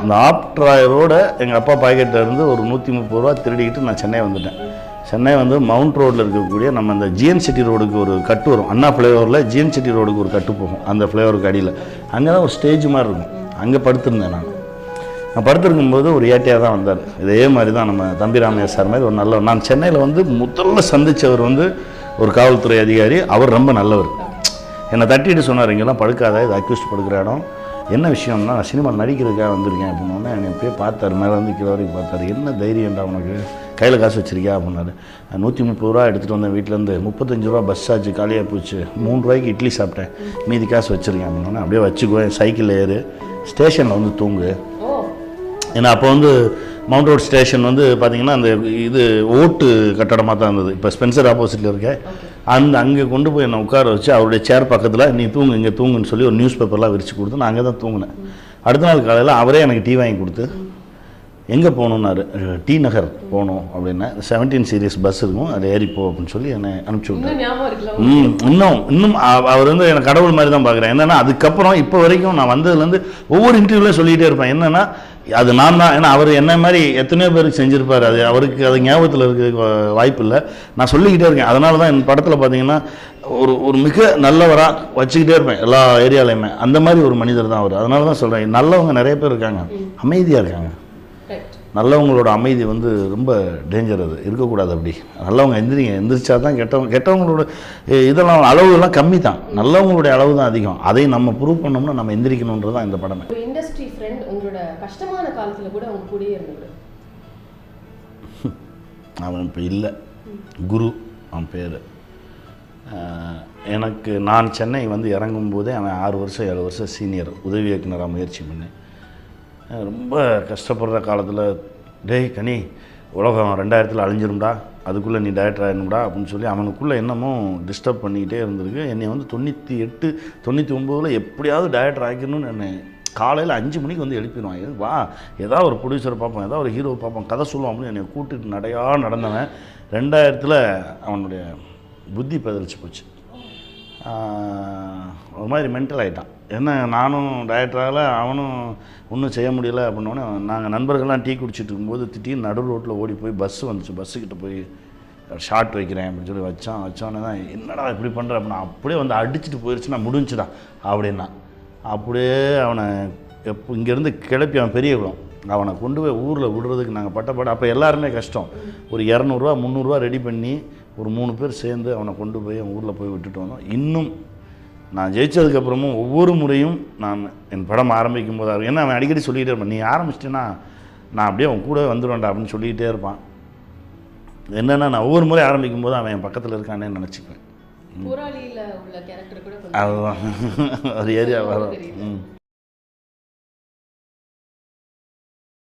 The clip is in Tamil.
அந்த ஆப்ட்ராயரோட எங்கள் அப்பா பாக்கெட்டில் இருந்து ஒரு 130 ரூபா திருடிக்கிட்டு நான் சென்னை வந்துட்டேன். சென்னை வந்து மவுண்ட் ரோட்டில் இருக்கக்கூடிய நம்ம அந்த ஜிஎன் சிட்டி ரோடுக்கு ஒரு கட்டு வரும். அண்ணா ஃப்ளைஓவரில் ஜிஎன் சிட்டி ரோடுக்கு ஒரு கட்டு போகும். அந்த ஃப்ளைஓவருக்கு அடியில் அங்கே தான் ஒரு ஸ்டேஜ் மாதிரி இருக்கும். அங்கே படுத்திருந்தேன். நான் படுத்திருக்கும்போது ஒரு ஏட்டையாக தான் வந்தார். இதே மாதிரி தான் நம்ம தம்பி ராமையா சார் மாதிரி ஒரு நல்லவர். நான் சென்னையில் வந்து முதல்ல சந்தித்தவர் வந்து ஒரு காவல்துறை அதிகாரி. அவர் ரொம்ப நல்லவர். என்னை தட்டிட்டு சொன்னார், இங்கெல்லாம் படுக்காத, இது அக்யூஸ்ட் படுக்கிற இடம். என்ன விஷயம்னா, நான் சினிமாவில் நடிக்கிறதுக்காக வந்திருக்கேன் அப்படின்னோடனே என்னை போய் பார்த்தார். மேலே வந்து கீழே வரைக்கும் பார்த்தார். என்ன தைரியம்டா உனக்கு, கையில் காசு வச்சிருக்கியா அப்படின்னாரு. 130 ரூபா எடுத்துகிட்டு வந்தேன் வீட்டிலேருந்து. 35 ரூபா பஸ் சார்ஜ் காலியாக போச்சு. 3 ரூபாய்க்கு இட்லி சாப்பிட்டேன், மீதி காசு வச்சுருக்கேன் அப்படின்னோடனே அப்படியே வச்சுக்கோ, சைக்கிளில் ஏறு, ஸ்டேஷனில் வந்து தூங்கு. ஏன்னா அப்போ வந்து மவுண்ட் ரோட் ஸ்டேஷன் வந்து பார்த்திங்கன்னா அந்த இது ஓட்டு கட்டடமாக தான் இருந்தது. இப்போ ஸ்பென்சர் ஆப்போசிட்டில் இருக்க அங்கே கொண்டு போய் என்னை உட்கார வச்சு அவருடைய சேர் பக்கத்தில் நீ தூங்கு, இங்கே தூங்குன்னு சொல்லி ஒரு நியூஸ் பேப்பர்லாம் விரித்து கொடுத்து நான் அங்கே தான் தூங்கினேன். அடுத்த நாள் காலையில் அவரே எனக்கு டீ வாங்கி கொடுத்து, எங்கே போகணுன்னாரு, டி நகர் போகணும் அப்படின்னா 17 சீரியஸ் பஸ் இருக்கும், அது ஏறிப்போ அப்படின்னு சொல்லி என்னை அனுப்பிச்சி விட்டார். இன்னும் அவர் வந்து எனக்கு கடவுள் மாதிரி தான் பார்க்குறேன். என்னென்னா அதுக்கப்புறம் இப்போ வரைக்கும் நான் வந்ததுலேருந்து ஒவ்வொரு இன்டர்வியூலையும் சொல்லிகிட்டே இருப்பேன். என்னென்னா அது நான் தான். ஏன்னா அவர் என்ன மாதிரி எத்தனையோ பேருக்கு செஞ்சுருப்பார். அது அவருக்கு அது ஞாபகத்தில் இருக்க வாய்ப்பு இல்லை. நான் சொல்லிக்கிட்டே இருக்கேன். அதனால தான் என் படத்தில் பார்த்தீங்கன்னா ஒரு மிக நல்லவராக வச்சுக்கிட்டே இருப்பேன் எல்லா ஏரியாலையுமே. அந்த மாதிரி ஒரு மனிதர் தான் அவர். அதனால தான் சொல்கிறேன், நல்லவங்க நிறைய பேர் இருக்காங்க, அமைதியாக இருக்காங்க. நல்லவங்களோட அமைதி வந்து ரொம்ப டேஞ்சர். அது இருக்கக்கூடாது. அப்படி நல்லவங்க எந்திரிச்சா தான் கெட்டவங்களோட இதெல்லாம் அளவுலாம் கம்மி தான். நல்லவங்களுடைய அளவு தான் அதிகம். அதை நம்ம ப்ரூவ் பண்ணோம்னா நம்ம எந்திரிக்கணுன்றது தான் இந்த படமே. ஒரு இண்டஸ்ட்ரி ஃப்ரெண்ட் உங்களோட கஷ்டமான காலத்தில் கூட அவங்க கூடயே இருந்தது. அவன் இப்போ இல்லை, குரு அவன் பேர். எனக்கு நான் சென்னை வந்து இறங்கும் போதே அவன் 6 வருஷம் 7 வருஷம் சீனியர் உதவி இயக்குனராக முயற்சி பண்ணேன். ரொம்ப கஷ்டப்படுற காலத்தில், டேய் கனி, உலகம் 2000 அழிஞ்சிரும்டா, அதுக்குள்ளே நீ டைரக்டர் ஆகிடணும்டா அப்படின்னு சொல்லி அவனுக்குள்ளே என்னமோ டிஸ்டர்ப் பண்ணிக்கிட்டே இருந்திருக்கு. என்னை வந்து 98 99 எப்படியாவது டைரக்டர் ஆகிக்கணும்னு என்னை காலையில் 5 மணிக்கு வந்து எழுப்பிடுவான். வா, ஏதாவது ஒரு ப்ரொடியூசரை பார்ப்போம், ஏதாவது ஒரு ஹீரோவை பார்ப்போம், கதை சொல்லுவோம் அப்படின்னு என்னை கூட்டிட்டு நடந்தவன் 2000 அவனுடைய புத்தி பதிலிச்சு போச்சு. ஒரு மாதிரி மென்டல் ஆகிட்டான். என்ன நானும் டைரக்டரால் அவனும் ஒன்றும் செய்ய முடியலை அப்படின்னோடனே நாங்கள் நண்பர்கள்லாம் டீ குடிச்சிட்டு இருக்கும்போது திடீர்னு நடு ரோட்டில் ஓடி போய் பஸ்ஸு வந்துச்சு. பஸ்ஸுக்கிட்ட போய் ஷார்ட் வைக்கிறேன் அப்படின்னு சொல்லி வச்சோன்னே தான், என்னடா இப்படி பண்ணுற அப்படின்னா, அப்படியே வந்து அடிச்சுட்டு போயிடுச்சுன்னா முடிஞ்சுடா அப்படின்னா. அப்படியே அவனை இங்கேருந்து கிளப்பி அவன் பெரிய குளம் அவனை கொண்டு போய் ஊரில் விடுறதுக்கு நாங்கள் பட்டப்பாடு. அப்போ எல்லாருமே கஷ்டம். ஒரு 200 300 ரெடி பண்ணி ஒரு 3 பேர் சேர்ந்து அவனை கொண்டு போய் அவன் ஊரில் போய் விட்டுட்டு வந்தோம். இன்னும் நான் ஜெயித்ததுக்கப்புறமும் ஒவ்வொரு முறையும் நான் என் படம் ஆரம்பிக்கும் போது ஏன்னா அவன் அடிக்கடி சொல்லிகிட்டே இருப்பான், நீ ஆரம்பிச்சிட்டேன்னா நான் அப்படியே அவன் கூட வந்துடுவேன்டா அப்படின்னு சொல்லிக்கிட்டே இருப்பான். என்னென்னா நான் ஒவ்வொரு முறை ஆரம்பிக்கும் போது அவன் என் பக்கத்தில் இருக்கானே நினச்சிக்குவேன். போராளியில் உள்ள கேரக்டர் கூட அதுதான் ஒரு ஏரியா வரும்.